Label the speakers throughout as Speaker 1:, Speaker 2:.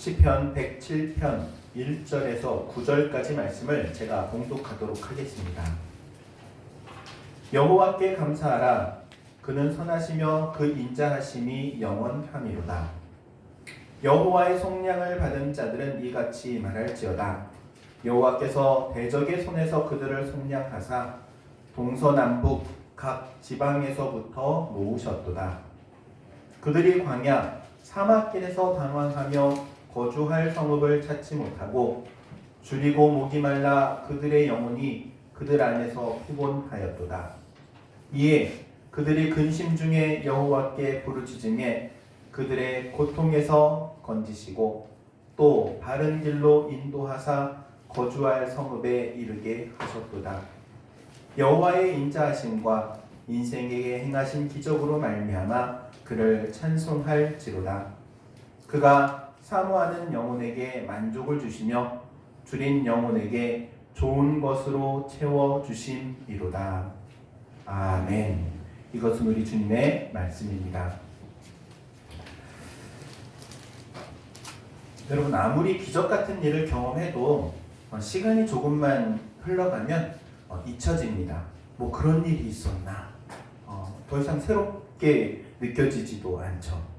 Speaker 1: 시편 107편 1절에서 9절까지 말씀을 제가 봉독하도록 하겠습니다. 여호와께 감사하라. 그는 선하시며 그 인자하심이 영원하미로다. 여호와의 속량을 받은 자들은 이같이 말할지어다. 여호와께서 대적의 손에서 그들을 속량하사 동서남북 각 지방에서부터 모으셨도다. 그들이 광야 사막길에서 방황하며 거주할 성읍을 찾지 못하고 줄이고 목이 말라 그들의 영혼이 그들 안에서 피곤하였도다. 이에 그들이 근심 중에 여호와께 부르짖음에 그들의 고통에서 건지시고 또 바른 길로 인도하사 거주할 성읍에 이르게 하셨도다. 여호와의 인자하심과 인생에게 행하신 기적으로 말미암아 그를 찬송할지로다. 그가 사모하는 영혼에게 만족을 주시며 줄인 영혼에게 좋은 것으로 채워주심이로다. 아멘. 이것은 우리 주님의 말씀입니다. 여러분, 아무리 기적 같은 일을 경험해도 시간이 조금만 흘러가면 잊혀집니다. 뭐 그런 일이 있었나? 더 이상 새롭게 느껴지지도 않죠.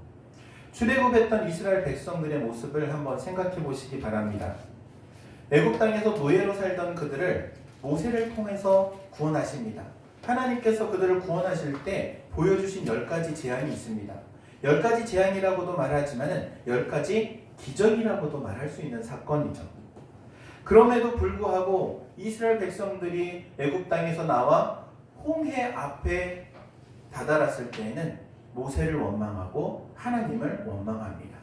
Speaker 1: 출애굽했던 이스라엘 백성들의 모습을 한번 생각해 보시기 바랍니다. 애굽 땅에서 노예로 살던 그들을 모세를 통해서 구원하십니다. 하나님께서 그들을 구원하실 때 보여주신 10가지 재앙이 있습니다. 10가지 재앙이라고도 말하지만 10가지 기적이라고도 말할 수 있는 사건이죠. 그럼에도 불구하고 이스라엘 백성들이 애굽 땅에서 나와 홍해 앞에 다다랐을 때에는 모세를 원망하고 하나님을 원망합니다.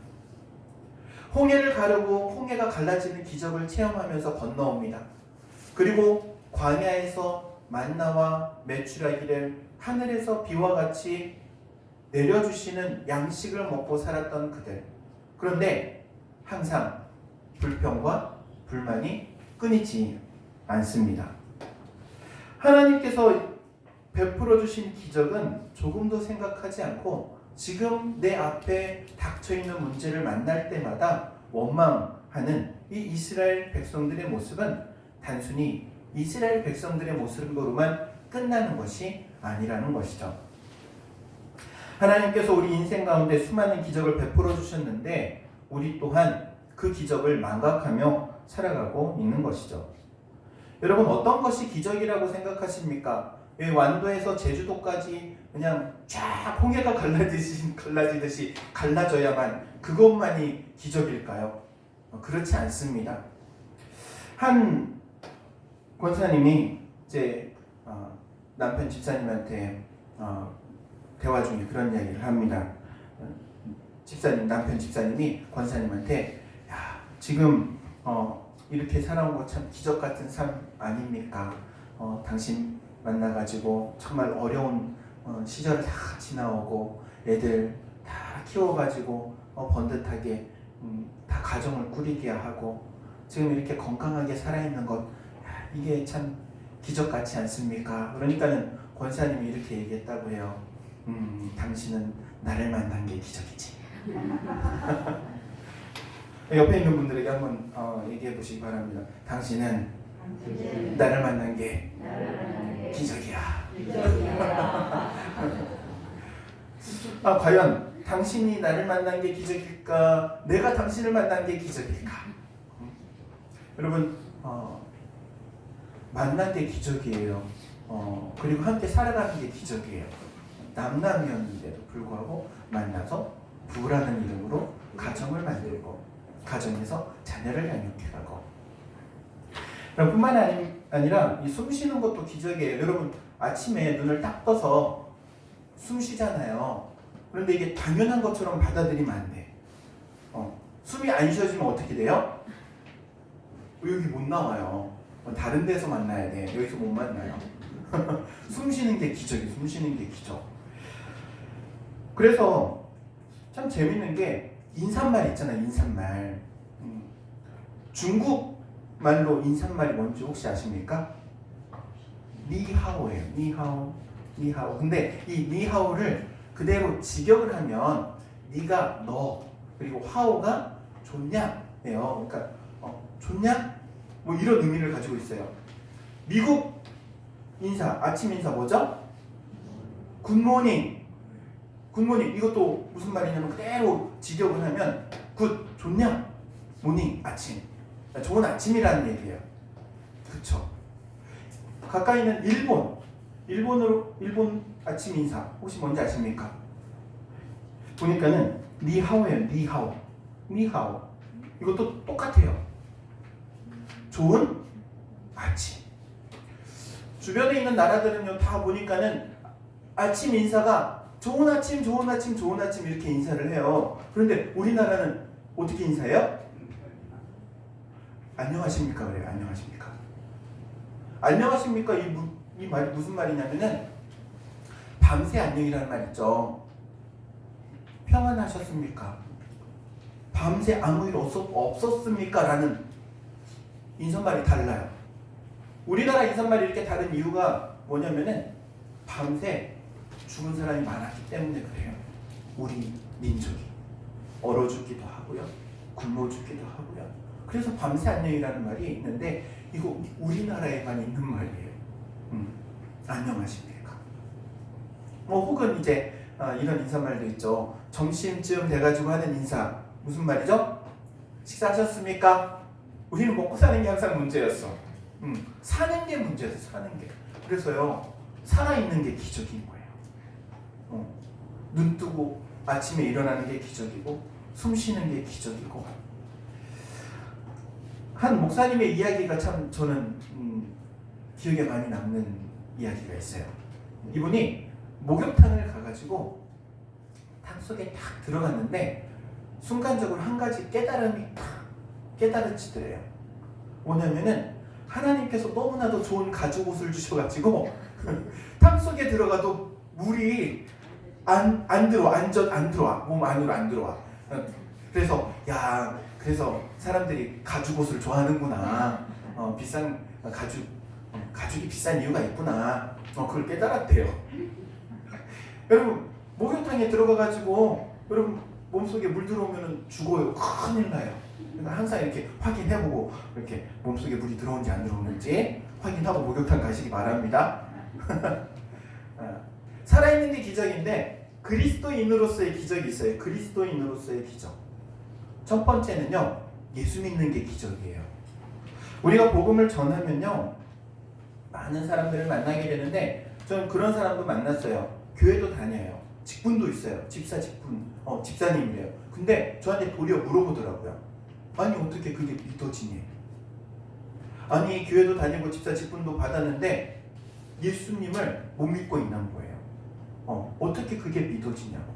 Speaker 1: 홍해를 가르고 홍해가 갈라지는 기적을 체험하면서 건너옵니다. 그리고 광야에서 만나와 메추라기를 하늘에서 비와 같이 내려주시는 양식을 먹고 살았던 그들. 그런데 항상 불평과 불만이 끊이지 않습니다. 하나님께서 베풀어 주신 기적은 조금도 생각하지 않고 지금 내 앞에 닥쳐있는 문제를 만날 때마다 원망하는 이 이스라엘 백성들의 모습은 단순히 이스라엘 백성들의 모습으로만 끝나는 것이 아니라는 것이죠. 하나님께서 우리 인생 가운데 수많은 기적을 베풀어 주셨는데 우리 또한 그 기적을 망각하며 살아가고 있는 것이죠. 여러분, 어떤 것이 기적이라고 생각하십니까? 완도에서 제주도까지 그냥 쫙 홍해가 갈라지듯이 갈라져야만 그것만이 기적일까요? 그렇지 않습니다. 한 권사님이 이제 남편 집사님한테 대화 중에 그런 이야기를 합니다. 남편 집사님이 권사님한테 야, 지금 이렇게 살아온 거 참 기적 같은 삶 아닙니까? 당신 만나가지고 정말 어려운 시절을 다 지나오고 애들 다 키워가지고 번듯하게 다 가정을 꾸리게 하고 지금 이렇게 건강하게 살아있는 것 이게 참 기적 같지 않습니까? 그러니까는 권사님이 이렇게 얘기했다고 해요. 당신은 나를 만난 게 기적이지. 옆에 있는 분들에게 한번 얘기해 보시기 바랍니다. 당신은 나를 만난 게 기적이야. 과연 당신이 나를 만난 게 기적일까? 내가 당신을 만난 게 기적일까? 여러분, 만난 게 기적이에요. 그리고 함께 살아가는 게 기적이에요. 남남이었는데도 불구하고 만나서 부라는 이름으로 가정을 만들고 가정에서 자녀를 양육해가고 뿐만 아니라 이 숨 쉬는 것도 기적이에요. 여러분, 아침에 눈을 딱 떠서 숨 쉬잖아요. 그런데 이게 당연한 것처럼 받아들이면 안 돼. 숨이 안 쉬어지면 어떻게 돼요? 여기 못 나와요. 다른 데서 만나야 돼. 여기서 못 만나요. 숨 쉬는 게 기적이에요. 숨 쉬는 게 기적. 그래서 참 재밌는 게 인사말 있잖아요. 인사말. 중국 말로 인사말이 뭔지 혹시 아십니까? 니하오예요. 니하오. 니하오. 근데 이 니하오를 그대로 직역을 하면 니가 너, 그리고 하오가 좋냐예요. 그러니까 좋냐? 뭐 이런 의미를 가지고 있어요. 미국 인사, 아침 인사 뭐죠? 굿모닝. 굿모닝. 이것도 무슨 말이냐면 그대로 직역을 하면 굿, 좋냐? 모닝, 아침. 좋은 아침이라는 얘기예요. 그쵸? 가까이 있는 일본 아침 인사 혹시 뭔지 아십니까? 보니까는 니하오예요. 니하오. 이것도 똑같아요. 좋은 아침. 주변에 있는 나라들은요 다 보니까는 아침 인사가 좋은 아침 이렇게 인사를 해요. 그런데 우리나라는 어떻게 인사해요? 안녕하십니까 그래요. 안녕하십니까 이 말이 무슨 말이냐면은 밤새 안녕이라는 말 있죠. 평안하셨습니까? 밤새 아무 일 없었습니까? 라는 인사말이 달라요. 우리나라 인사말이 이렇게 다른 이유가 뭐냐면은 밤새 죽은 사람이 많았기 때문에 그래요. 우리 민족이 얼어 죽기도 하고요. 굶어 죽기도 하고요. 그래서 밤새 안녕이라는 말이 있는데 이거 우리나라에만 있는 말이에요. 안녕하십니까? 혹은 이제 이런 인사말도 있죠. 점심쯤 돼가지고 하는 인사 무슨 말이죠? 식사하셨습니까? 우리는 먹고 사는 게 항상 문제였어. 사는 게 문제였어. 사는 게. 그래서요 살아있는 게 기적인 거예요. 눈 뜨고 아침에 일어나는 게 기적이고 숨 쉬는 게 기적이고. 한 목사님의 이야기가 참 저는 기억에 많이 남는 이야기가 있어요. 이분이 목욕탕을 가가지고 탕 속에 탁 들어갔는데 순간적으로 한 가지 깨달음이 탁 깨달아지더래요. 뭐냐면은 하나님께서 너무나도 좋은 가죽옷을 주셔가지고 탕 속에 들어가도 물이 안 들어와. 몸 안으로 안 들어와. 그래서 사람들이 가죽옷을 좋아하는구나. 비싼 가죽이 비싼 이유가 있구나. 그걸 깨달았대요. 여러분 목욕탕에 들어가가지고 여러분 몸속에 물 들어오면 죽어요. 큰일 나요. 그러니까 항상 이렇게 확인해보고 이렇게 몸속에 물이 들어오는지 안 들어오는지 확인하고 목욕탕 가시기 바랍니다. 살아있는 게 기적인데 그리스도인으로서의 기적이 있어요. 그리스도인으로서의 기적. 첫 번째는요. 예수 믿는 게 기적이에요. 우리가 복음을 전하면요. 많은 사람들을 만나게 되는데 저는 그런 사람도 만났어요. 교회도 다녀요. 직분도 있어요. 집사님이래요. 근데 저한테 도리어 물어보더라고요. 아니 어떻게 그게 믿어지니? 아니 교회도 다니고 집사 직분도 받았는데 예수님을 못 믿고 있는 거예요. 어떻게 그게 믿어지냐고.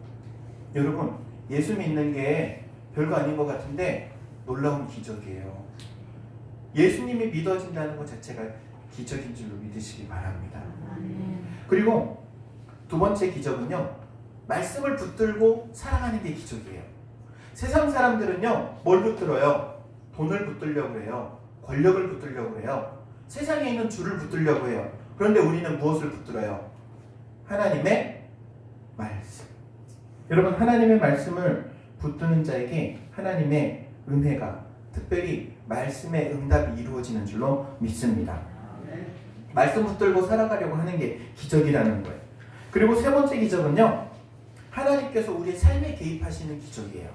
Speaker 1: 여러분 예수 믿는 게 별거 아닌 것 같은데 놀라운 기적이에요. 예수님이 믿어진다는 것 자체가 기적인 줄로 믿으시기 바랍니다. 그리고 두 번째 기적은요. 말씀을 붙들고 살아가는 게 기적이에요. 세상 사람들은요. 뭘 붙들어요? 돈을 붙들려고 해요. 권력을 붙들려고 해요. 세상에 있는 줄을 붙들려고 해요. 그런데 우리는 무엇을 붙들어요? 하나님의 말씀. 여러분 하나님의 말씀을 붙드는 자에게 하나님의 은혜가 특별히 말씀의 응답이 이루어지는 줄로 믿습니다. 말씀 붙들고 살아가려고 하는 게 기적이라는 거예요. 그리고 세 번째 기적은요. 하나님께서 우리의 삶에 개입하시는 기적이에요.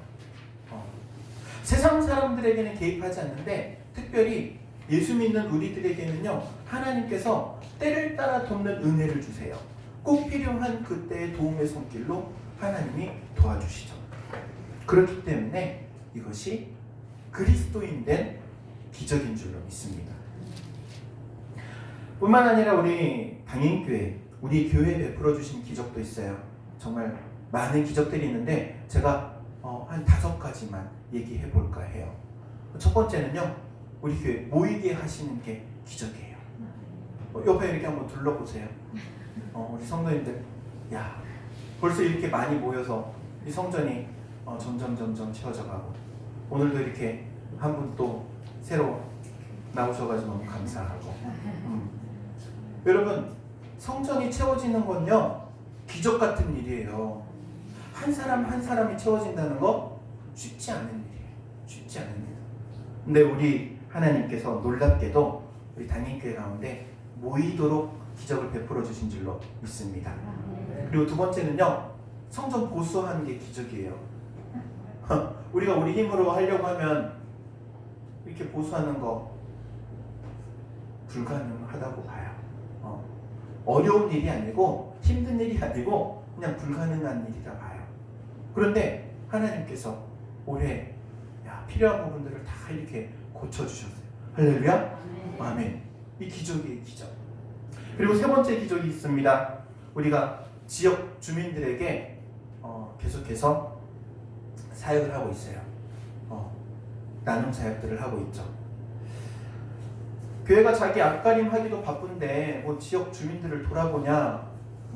Speaker 1: 세상 사람들에게는 개입하지 않는데 특별히 예수 믿는 우리들에게는요. 하나님께서 때를 따라 돕는 은혜를 주세요. 꼭 필요한 그때의 도움의 손길로 하나님이 도와주시죠. 그렇기 때문에 이것이 그리스도인 된 기적인 줄로 믿습니다. 뿐만 아니라 우리 당인교회, 우리 교회에 베풀어 주신 기적도 있어요. 정말 많은 기적들이 있는데 제가 한 5가지만 얘기해 볼까 해요. 첫 번째는요. 우리 교회 모이게 하시는 게 기적이에요. 옆에 이렇게 한번 둘러보세요. 우리 성도님들 벌써 이렇게 많이 모여서 이 성전이 점점 채워져 가고 오늘도 이렇게 한 분 또 새로 나오셔가지고 너무 감사하고 여러분 성전이 채워지는 건요 기적 같은 일이에요. 한 사람 한 사람이 채워진다는 거 쉽지 않은 일이에요. 쉽지 않습니다. 근데 우리 하나님께서 놀랍게도 우리 단임교회 가운데 모이도록 기적을 베풀어 주신 줄로 믿습니다. 그리고 두 번째는요, 성전 보수하는 게 기적이에요. 우리가 우리 힘으로 하려고 하면 이렇게 보수하는 거 불가능하다고 봐요. 어려운 일이 아니고 힘든 일이 아니고 그냥 불가능한 일이라 봐요. 그런데 하나님께서 올해 필요한 부분들을 다 이렇게 고쳐주셨어요. 할렐루야? 아멘. 이 기적이에요, 기적. 그리고 세 번째 기적이 있습니다. 우리가 지역 주민들에게 계속해서 사역을 하고 있어요. 나눔 사역들을 하고 있죠. 교회가 자기 앞가림하기도 바쁜데 뭐 지역 주민들을 돌아보냐,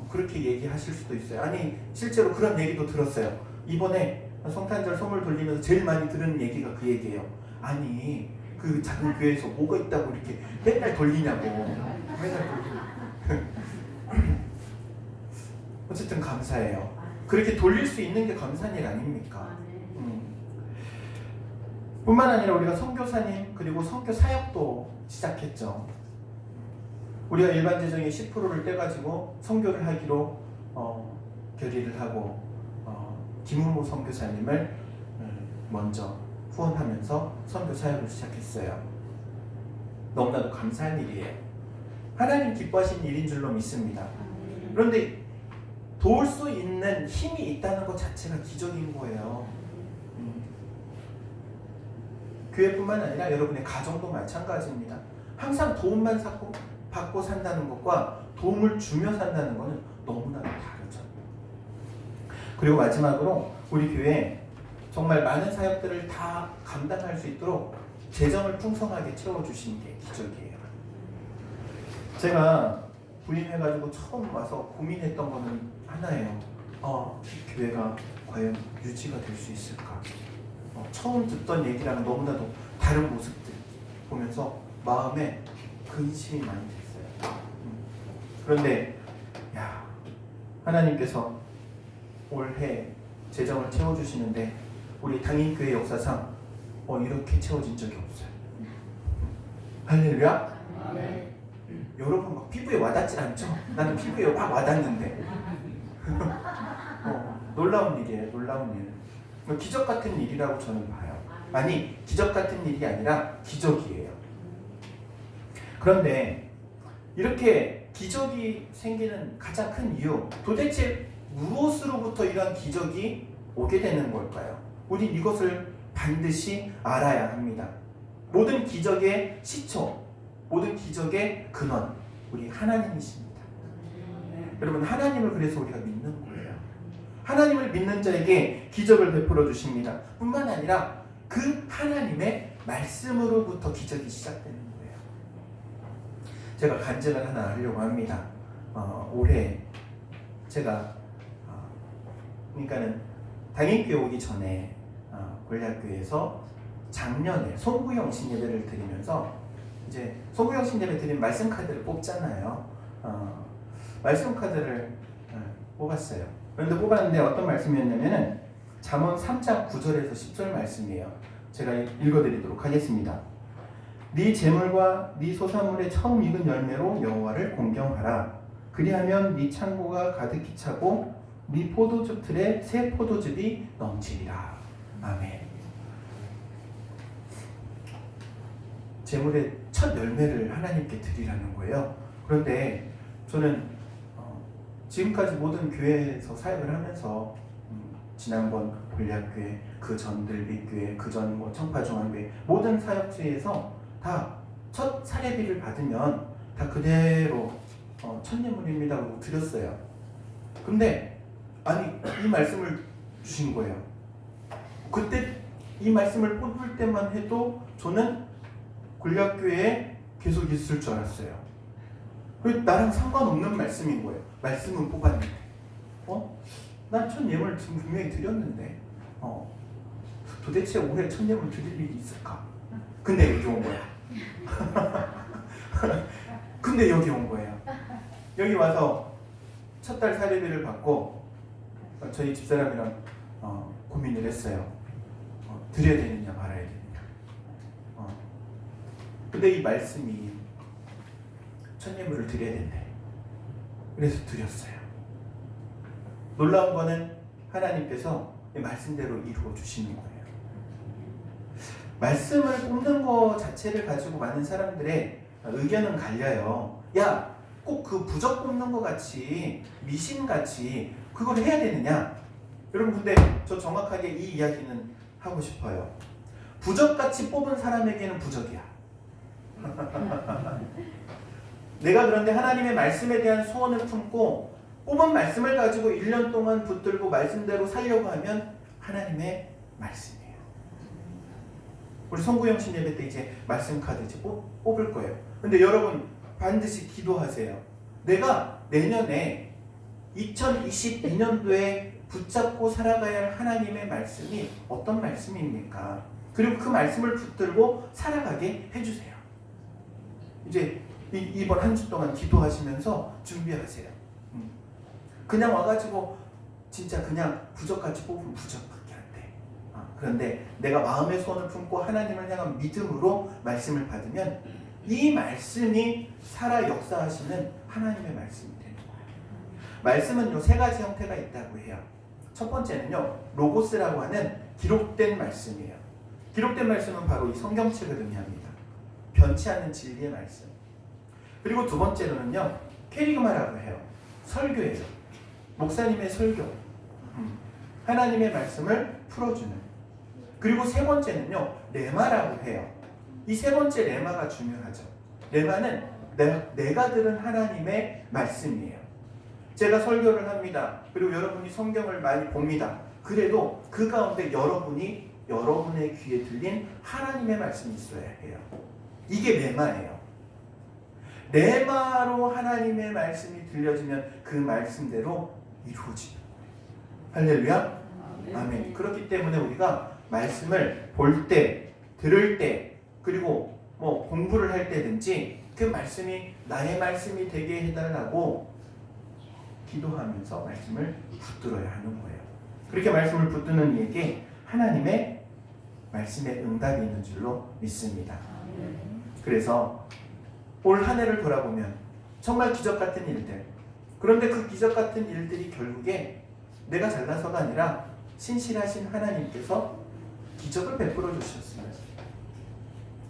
Speaker 1: 그렇게 얘기하실 수도 있어요. 아니, 실제로 그런 얘기도 들었어요. 이번에 성탄절 선물 돌리면서 제일 많이 들은 얘기가 그 얘기예요. 아니, 그 작은 교회에서 뭐가 있다고 이렇게 맨날 돌리냐고. 맨날 돌리고. 어쨌든 감사해요. 그렇게 돌릴 수 있는 게 감사한 일 아닙니까? 뿐만 아니라 우리가 선교사님 그리고 선교 사역도 시작했죠. 우리가 일반 재정의 10%를 떼가지고 선교를 하기로 결의를 하고 김은모 선교사님을 먼저 후원하면서 선교 사역을 시작했어요. 너무나도 감사한 일이에요. 하나님 기뻐하신 일인 줄로 믿습니다. 그런데 도울 수 있는 힘이 있다는 것 자체가 기적인 거예요. 교회뿐만 아니라 여러분의 가정도 마찬가지입니다. 항상 도움만 받고 산다는 것과 도움을 주며 산다는 것은 너무나도 다르죠. 그리고 마지막으로 우리 교회 정말 많은 사역들을 다 감당할 수 있도록 재정을 풍성하게 채워주신 게 기적이에요. 제가 부임해가지고 처음 와서 고민했던 거는 하나예요. 이 교회가 과연 유지가 될 수 있을까? 처음 듣던 얘기랑 너무나도 다른 모습들 보면서 마음에 근심이 많이 됐어요. 그런데 하나님께서 올해 재정을 채워주시는데 우리 당인교회 역사상 이렇게 채워진 적이 없어요. 할렐루야? 네. 여러분 막 피부에 와닿지 않죠? 나는 피부에 막 와닿는데 놀라운 일이에요. 놀라운 일. 기적 같은 일이라고 저는 봐요. 아니, 기적 같은 일이 아니라 기적이에요. 그런데 이렇게 기적이 생기는 가장 큰 이유, 도대체 무엇으로부터 이러한 기적이 오게 되는 걸까요? 우린 이것을 반드시 알아야 합니다. 모든 기적의 시초, 모든 기적의 근원, 우리 하나님이십니다. 여러분, 하나님을 그래서 우리가 믿는 거예요. 하나님을 믿는 자에게 기적을 베풀어 주십니다. 뿐만 아니라 그 하나님의 말씀으로부터 기적이 시작되는 거예요. 제가 간증을 하나 하려고 합니다. 올해 제가 그러니까는 당인교회 오기 전에 권략교회에서 작년에 송구형 신예배를 드리면서 이제 송구형 신예배 드리면 말씀 카드를 뽑잖아요. 말씀 카드를 뽑았어요. 그런데 뽑았는데 어떤 말씀이었냐면은 잠언 3장 9절에서 10절 말씀이에요. 제가 읽어드리도록 하겠습니다. 네 재물과 네 소산물의 처음 익은 열매로 여호와를 공경하라. 그리하면 네 창고가 가득히 차고 네 포도즙 틀에 새 포도즙이 넘치리라. 아멘. 재물의 첫 열매를 하나님께 드리라는 거예요. 그런데 저는 지금까지 모든 교회에서 사역을 하면서 지난번 권략교회, 그 전 들빛교회, 그 전 청파중앙교회 모든 사역지에서 다 첫 사례비를 받으면 다 그대로 천예물입니다 하고 드렸어요. 근데 아니, 이 말씀을 주신 거예요. 그때 이 말씀을 뽑을 때만 해도 저는 권략교회에 계속 있을 줄 알았어요. 나랑 상관없는 말씀인 거예요. 말씀은 뽑았는데 난 천예물 지금 분명히 드렸는데 도대체 올해 천예물 드릴 일이 있을까? 근데 여기 온 거야. 근데 여기 온 거예요. 여기 와서 첫 달 사례비를 받고 저희 집사람이랑 고민을 했어요. 드려야 되느냐 말아야 되느냐. 근데 이 말씀이 첫 예물을 드려야 된대. 그래서 드렸어요. 놀라운 거는 하나님께서 이 말씀대로 이루어 주시는 거예요. 말씀을 뽑는 거 자체를 가지고 많은 사람들의 의견은 갈려요. 야, 꼭 그 부적 뽑는 거 같이 미신같이 그걸 해야 되느냐? 여러분, 근데 저 정확하게 이 이야기는 하고 싶어요. 부적같이 뽑은 사람에게는 부적이야. 내가 그런데 하나님의 말씀에 대한 소원을 품고 뽑은 말씀을 가지고 1년 동안 붙들고 말씀대로 살려고 하면 하나님의 말씀이에요. 우리 송구영신 예배 때 이제 말씀 카드 이제 뽑을 거예요. 근데 여러분 반드시 기도하세요. 내가 내년에 2022년도에 붙잡고 살아가야 할 하나님의 말씀이 어떤 말씀입니까? 그리고 그 말씀을 붙들고 살아가게 해주세요. 이제 이번 한 주 동안 기도하시면서 준비하세요. 그냥 와가지고 진짜 그냥 부적같이 뽑으면 부적밖에 안 돼. 그런데 내가 마음의 소원을 품고 하나님을 향한 믿음으로 말씀을 받으면 이 말씀이 살아 역사하시는 하나님의 말씀이 되는 거예요. 말씀은요, 세 가지 형태가 있다고 해요. 첫 번째는요, 로고스라고 하는 기록된 말씀이에요. 기록된 말씀은 바로 이 성경책을 의미합니다. 변치 않는 진리의 말씀. 그리고 두 번째로는요, 케리그마라고 해요. 설교예요. 목사님의 설교. 하나님의 말씀을 풀어주는. 그리고 세 번째는요, 레마라고 해요. 이 세 번째 레마가 중요하죠. 레마는 내가 들은 하나님의 말씀이에요. 제가 설교를 합니다. 그리고 여러분이 성경을 많이 봅니다. 그래도 그 가운데 여러분의 귀에 들린 하나님의 말씀이 있어야 해요. 이게 레마예요. 레마로 하나님의 말씀이 들려지면 그 말씀대로 이루어지는 거예요. 할렐루야. 아멘. 그렇기 때문에 우리가 말씀을 볼 때, 들을 때, 그리고 뭐 공부를 할 때든지 그 말씀이 나의 말씀이 되게 해달라고 기도하면서 말씀을 붙들어야 하는 거예요. 그렇게 말씀을 붙드는 이에게 하나님의 말씀에 응답이 있는 줄로 믿습니다. 그래서 올 한 해를 돌아보면 정말 기적 같은 일들, 그런데 그 기적 같은 일들이 결국에 내가 잘나서가 아니라 신실하신 하나님께서 기적을 베풀어 주셨어요.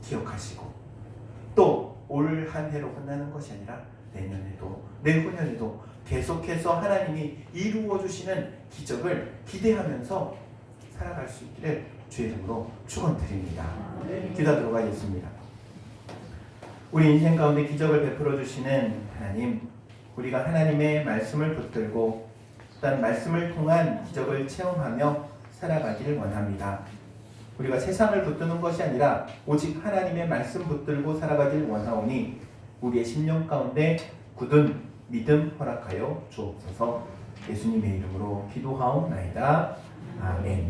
Speaker 1: 기억하시고 또 올 한 해로 끝나는 것이 아니라 내년에도 내후년에도 계속해서 하나님이 이루어 주시는 기적을 기대하면서 살아갈 수 있기를 주의 이름으로 축원드립니다. 기도하도록 하겠습니다. 우리 인생 가운데 기적을 베풀어 주시는 하나님, 우리가 하나님의 말씀을 붙들고 또한 말씀을 통한 기적을 체험하며 살아가기를 원합니다. 우리가 세상을 붙드는 것이 아니라 오직 하나님의 말씀 붙들고 살아가길 원하오니 우리의 심령 가운데 굳은 믿음 허락하여 주옵소서. 예수님의 이름으로 기도하옵나이다. 아멘.